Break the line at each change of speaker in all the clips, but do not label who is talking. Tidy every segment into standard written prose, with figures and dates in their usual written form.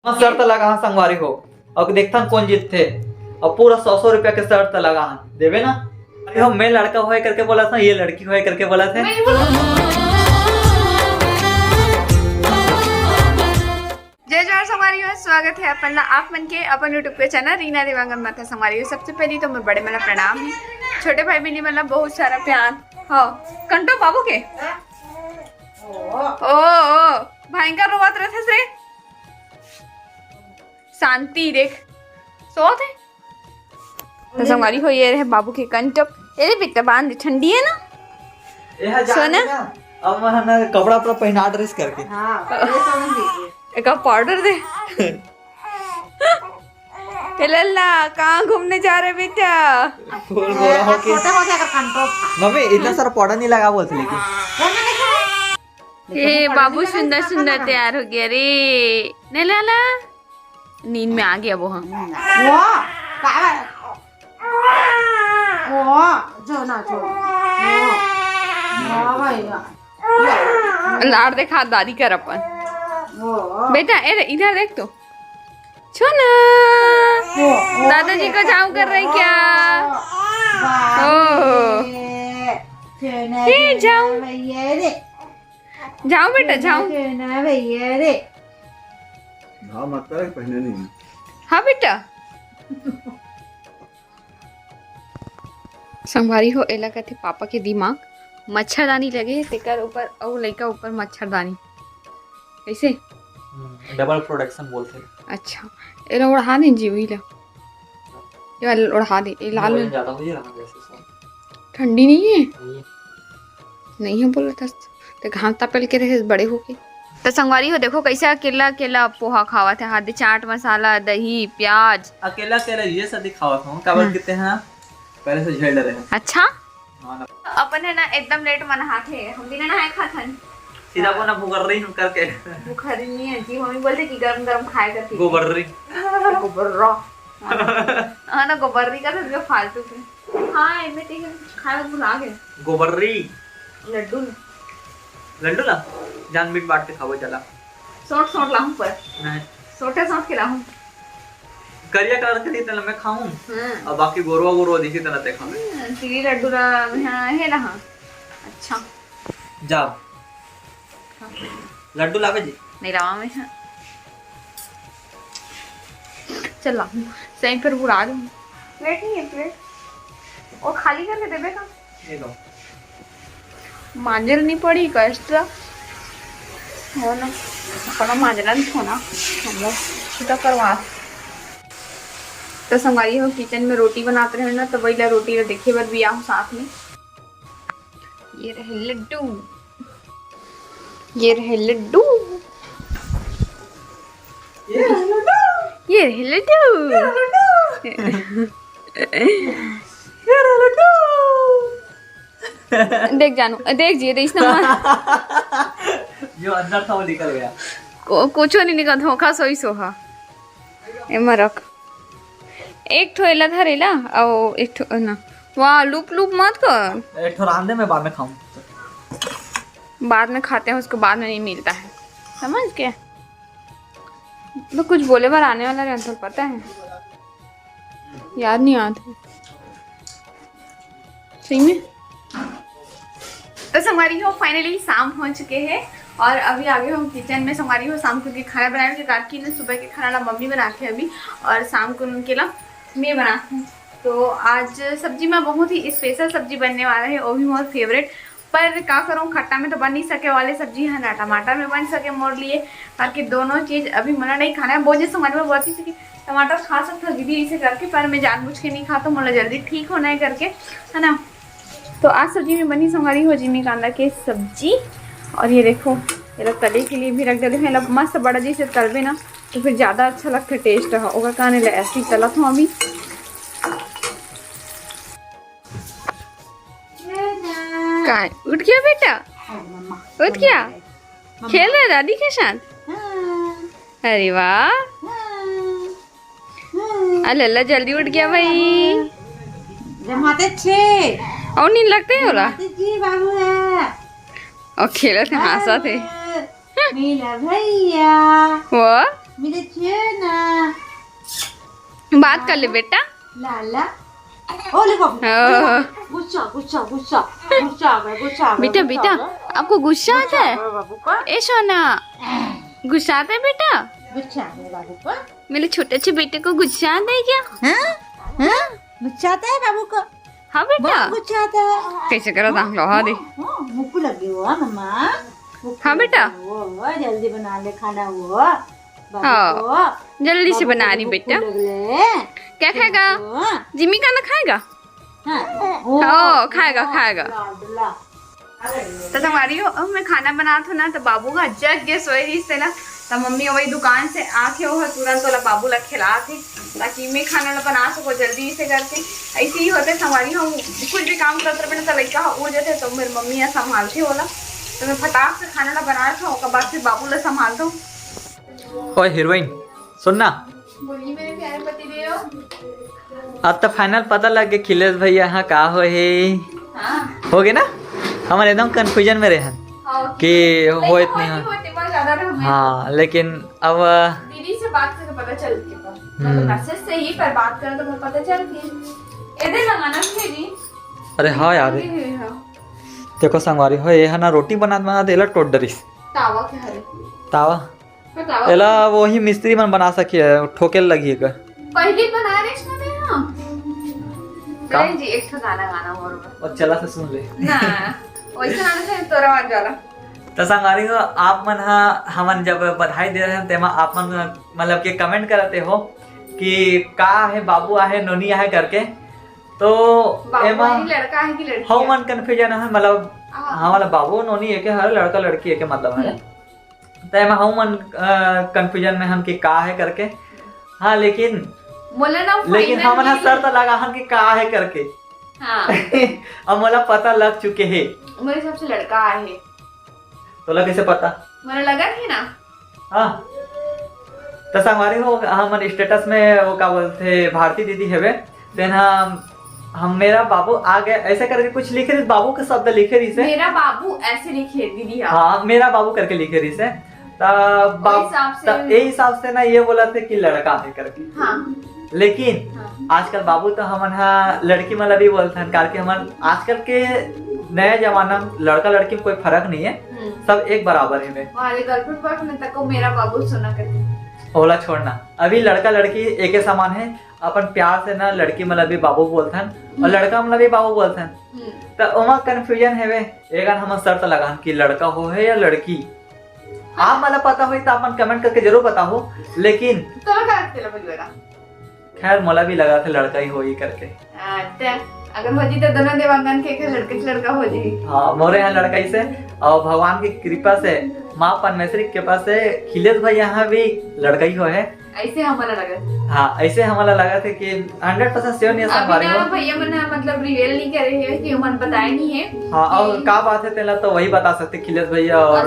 शर्त लगा संगवारी हो और देखता कौन जीतते और पूरा 100 रुपया के शर्त लगा देवे ना। अरे हम मैं लड़का होए करके बोला था, ये लड़की होए करके बोला था।
जय जोहार संगवारी हो, स्वागत है अपन आप मन के अपन यूट्यूब पे चैनल रीना देवांगन माता संगवारी हो। सबसे पहले तो मैं बड़े मला प्रणाम है, छोटे भाई बहनी मला बहुत सारा प्यार। हाँ कंटो बाबू के ओ भयंकर रोवत रहे थे। शांति देख सो थे तो संगवारी हो। ये रहे बाबू के कंटो। अरे बेटा बांध ठंडी है ना सोना।
अब मैं कपड़ा पूरा पहना ड्रेस करके
एक पाउडर दे। लल्ला कहाँ घूमने जा रहे बेटा?
फूल गोरा होके मम्मी इतना सारा पाउडर नहीं लगा बोलते लेकिन
ये बाबू सुंदर सुंदर तैयार हो गया रे। नहीं लाला नींद में आ गया वो। हाँ लाड़ देखा दादी कर अपन बेटा। इधर देख तो छोना दादाजी को जाऊं कर रही क्या? जाऊं जाऊं बेटा जाऊं। हाँ बेटा संभारी हो। एला कहते पापा के दिमाग मच्छरदानी लगे तेकर ऊपर और लड़का ऊपर मच्छरदानी कैसे
डबल प्रोडक्शन बोलते।
अच्छा एला उड़ा दे जी वही ला ये वाला उड़ा दे। ये लाल ठंडी नहीं है नहीं है बोला था तो घाम तापल के रहे बड़े होके। तो संगवारी हो देखो कैसे अकेला अकेला पोहा खावा थे। हाथ चाट मसाला दही प्याज
अकेला अकेला ये सब दिखावा था। काबर कितने हैं पहले से झेल रहे हैं।
अच्छा अपन है ना एकदम लेट मन हाथे हम भी ना नहाए खाथन
सीधा को ना भुगर्री हम करके
बुखारी नहीं है जी। मम्मी बोलते कि गरम गरम खाए करके
गोबर्री
गोबर्रा हाँ ना गोबर्री का तो फालतू के। हाँ इनमें ठीक है खाए भुला गए
गोबर्री
लड्डू
लड्डू ला जान मीट बांट के खाओ चला।
सोट लाऊं पर
नहीं
सोटे सोट के लाऊं
करिया कलर के दी तले मैं खाऊं और बाकी गोरवा दिखी तना ते खाऊं।
तेरी लड्डू ला है ना। हाँ अच्छा
जा लड्डू लावे जी
नहीं लावा मैं। हाँ चल लाऊं सही पर बुरा दूं। प्लेट नहीं है प्लेट और खाली करके देबे का
ये लो
मांजर नहीं पड़ी कष्ट हो ना अपना मांजरा नहीं होना हम लोग छुटा करवा। तो संगवारी हो किचन में रोटी बनाते रहे ना तो वही ला रोटी ला देखे बर भी आऊँ साथ में। ये रहे लड्डू ये रहे लड्डू ये रहे लड्डू देख जानू देख जी रही ना
जो अंदर था वो निकल गया।
कुछ नहीं निकल धोखा सोई सोहा एमा रख एक ठो एला धरेला और एक ठो ना। वाह लूप लूप मत कर।
एक ठो रांधे में बाद में खाऊं।
बाद में खाते हैं उसको बाद में नहीं मिलता है समझ के। तो कुछ बोले बार आने वाला रहता पता है याद नहीं आता सही में। तो संगवारी हो फाइनली शाम हो चुके हैं और अभी आगे हम किचन में संगवारी हो शाम को खाना बनाने के काट की ना सुबह के खाना ला मम्मी बनाते हैं अभी और शाम को उनके ला मैं बनाती हूँ। तो आज सब्जी में बहुत ही स्पेशल सब्जी बनने वाला है वो भी मोर फेवरेट। पर क्या करूँ खट्टा में तो बन नहीं सके वाले सब्जी है ना टमाटर में बन सके मोर लिए ताकि दोनों चीज़ अभी मना नहीं खाना है। बहुत समझ में बहुत ही टमाटर खा सकता दीदी इसे करके पर मैं जानबूझ के नहीं खाता मोला जल्दी ठीक होना है करके है ना। तो आज सब्जी में बनी संगवारी हो जिमी कांदा के सब्जी और ये देखो ये लोग तले के लिए भी रख देते हैं। लोग मस्त बड़ा जी से तलबे ना तो फिर ज़्यादा अच्छा लगता है टेस्ट होगा कहने लगे ऐसे ही तलत हूँ अभी। का उठ गया बेटा उठ गया खेल रहा दादी के साथ। अरे वाह अल्लाह जल्दी उठ गया भाई। और नींद लगते है होला और खेलत थे हंसत थे
नीला भैया
वो
मेरे चेना
बात कर ले बेटा।
लाला ओ ले कॉफी
हाँ।
गुस्सा गुस्सा गुस्सा गुस्सा आ गया गुस्सा आ गया
बेटा बेटा आपको गुस्सा आता है?
बाबू का
ए सोना गुस्सा आता है बेटा?
गुस्सा आ गया बाबू का
मेरे छोटे से बेटे को गुस्सा आता है क्या?
हाँ गुस्सा आता है बाबू को
हाँ बेटा
बहुत गुस्सा आता है
कैसे करो था लोहा दे।
मुक्कू लगी हुआ मम्मा
हाँ बेटा
वो जल्दी बना ले खाना वो
हाँ,
बाबू को
जल्दी से बना रही बेटा। क्या खाएगा? जिमी खाना खाएगा? हाँ खाएगा खाएगा। तो तुम्हारी हो मैं खाना बना था ना तो बाबू का जग गया सोए रही से ना तो मम्मी वही दुकान से आके वो तुरंत वाला बाबू ला खिला थे ताकि मैं खाना ला बना सको जल्दी से करके। ऐसे ही होते हमारी हम कुछ भी काम करते रहे तो लड़का उड़ जाते तो मेरी मम्मी यहाँ संभालते होला तो मैं फटाक से खाना ला बनाया था उसके बाद फिर बाबू ला संभाल दो।
ओए हीरोइन सुनना,
बोलिए मेरे प्यारे पति देव।
अब तो फाइनल पता लग गया खिलेश भैया यहाँ का हो है।
हाँ
हो गए ना, हमारे एकदम कंफ्यूजन में रहे कि हो इतनी हाँ, लेकिन अब
दीदी से बात करके पता चलती है मतलब मैसेज से ही पर बात करें तो मुझे पता चलती है। इधर लगाना जी।
अरे हाँ यार देखो संगवारी हो ये है ना रोटी बना देला टोट डरिस
तावा के हरे
तावा
तो तावा
एला वही मिस्त्री मन बना सकी है ठोके लगी का
पहले बना रहे इसमें हां
का?
जी एक तो गाना और
और चला से सुन ले
ना वैसे गाना से तोरा मत जाला।
तो संगवारी हो आप मन हमन जब बधाई दे रहे हैं तेमा आप मन मतलब कि कमेंट करते हो कि का है बाबू आहे नोनी आहे करके तो
बाबू ही लड़का है कि लड़की
हम मन कंफ्यूजन है मतलब हमारा बाबू नोनी है के हर लड़का लड़की है के मतलब है तो एमा हम मन कंफ्यूजन में हम कि का है करके। हाँ लेकिन हमन शर्त लगा हम कि का है करके
हाँ
अब मला पता लग चुके हैं
मेरे हिसाब से लड़का है
तो लग कैसे पता
मुझे लगा थी ना।
हाँ तो संगवारी हो हम स्टेटस में वो क्या बोलते भारती दीदी है देन हम मेरा बाबू आ गया ऐसे करके कुछ लिखे रही बाबू के शब्द लिखे रही से
मेरा बाबू ऐसे लिखे दीदी
हाँ मेरा बाबू करके लिखे रही से यही हिसाब से ना ये बोला थे कि लड़का है करके।
हाँ
लेकिन
हाँ।
आजकल बाबू तो हम लड़की मतलब भी बोलते हैं कारण कि हम आजकल के नए जमाना में लड़का लड़की में कोई फर्क नहीं है सब एक बराबर है।
हमारे गर्लफ्रेंड बॉयफ्रेंड तक को मेरा बाबू सुना करते
ओला छोड़ना अभी लड़का लड़की एक ही समान है अपन प्यार से ना लड़की मतलब भी बाबू बोलते हैं और लड़का मतलब भी बाबू बोलते हैं तो वहाँ कंफ्यूजन है वे एक हम शर्त लगा कि लड़का हो है या लड़की। आप मतलब पता हो तो आप कमेंट करके जरूर बताओ लेकिन खैर मोला भी लगा था लड़का ही हो ही करके।
अगर हो जी तो दोनों देवांगन के लड़के से लड़का हो जी।
हाँ मोरे यहाँ लड़का ही से और भगवान की कृपा से माँ परमेश्वरी के कृपा से खिलेश भाई यहाँ भी लड़का ही हो है।
ऐसे हमारा लगा
हाँ ऐसे हमारा लगा था कि 100% श्योर नहीं है
भैया मैंने मतलब रिवील नहीं करे है कि मन बताया नहीं है।
हाँ और क्या बात है तेला तो वही बता सकते खिलेश भैया और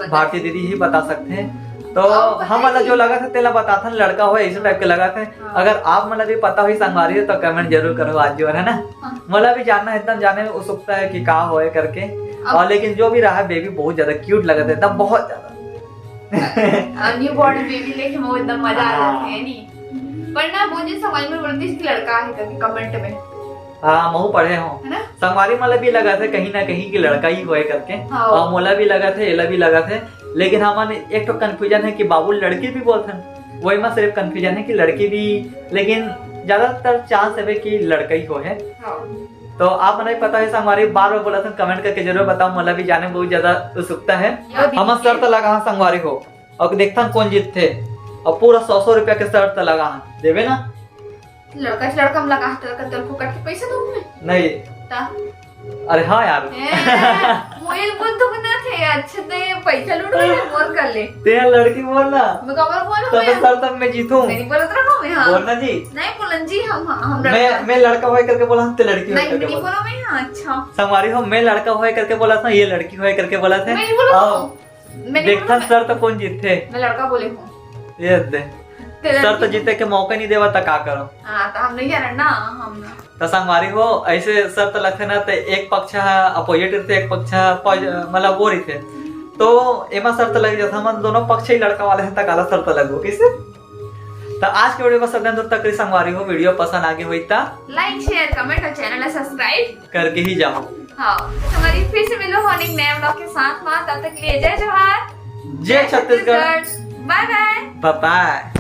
भारती दीदी ही बता सकते हैं। तो हम वाला जो लगा था तेला बता था लड़का हो इस टाइप के लगा था। अगर आप मतलब भी पता हुई संगवारी है तो कमेंट जरूर करो आज जो है ना मतलब भी जानना एकदम जाने में उत्सुकता है कि का होए करके। और लेकिन जो भी रहा बेबी बहुत ज्यादा क्यूट लगा था एकदम बहुत ज्यादा
न्यू बॉर्न बेबी लेके वो एकदम मजा आ रहा है नहीं पर ना मुझे समझ में बोलती इसकी लड़का है करके कमेंट में।
हाँ महू पढ़े हो संगवारी मतलब भी लगा था कहीं ना कहीं कि लड़का ही होए करके और मोला भी लगा थे एला भी लगा थे लेकिन हमारे एक तो कंफ्यूजन है कि बाबू लड़की भी बोलते हैं वही में सिर्फ कंफ्यूजन है कि लड़की भी लेकिन ज्यादातर चांस है कि लड़का ही हो है। तो आप मुझे पता है संगवारी बार बार बोला था कमेंट करके जरूर बताओ मला भी जाने बहुत ज्यादा उत्सुकता है। हम शर्त लगा संगवारी हो और देखता कौन जीतते और पूरा 100 रुपया के शर्त लगा देवे ना
लड़का से लड़का लगा तेरे को कट के पैसा दूंगा
नहीं अरे हाँ यार
मोबाइल बोल तो बना थे अच्छे तो पैसा लूट ले मोर कर ले
तेरा लड़की बोलना
मैं कबर बोल
तब शर्त मैं जीतूं
नहीं बोलत रहा मैं। हाँ
बोलना जी
नहीं बोलन जी हम
मैं लड़का होए करके बोला ते लड़की होए
नहीं
करके
नहीं बोला मैं। हाँ अच्छा
संगवारी हो मैं लड़का होए करके बोला था ये लड़की होए करके बोला थे
मैं नहीं बोला
देखता शर्त कौन जीतते
मैं लड़का बोले हूँ
ये दे शर्त जीते के मौका नहीं देवा तो का करो।
हाँ तो हम नहीं जाना ना हम
तो संगवारी हो ऐसे शर्त लगते ना तो एक पक्ष अपोजिट थे एक पक्ष मतलब वो रही थे तो एमा शर्त लग जाता हम दोनों पक्ष ही लड़का वाले हैं तकाला शर्त लगो किसे। तो आज के वीडियो को सब दूर तक संगवारी हो, वीडियो पसंद आगे हुई था
लाइक शेयर कमेंट और चैनल सब्सक्राइब
करके ही जाओ।
हाँ हमारी फिर से मिलो हो एक नए व्लॉग के साथ। तब तक के लिए जय जोहार,
जय Chhattisgarh,
bye bye
bye bye.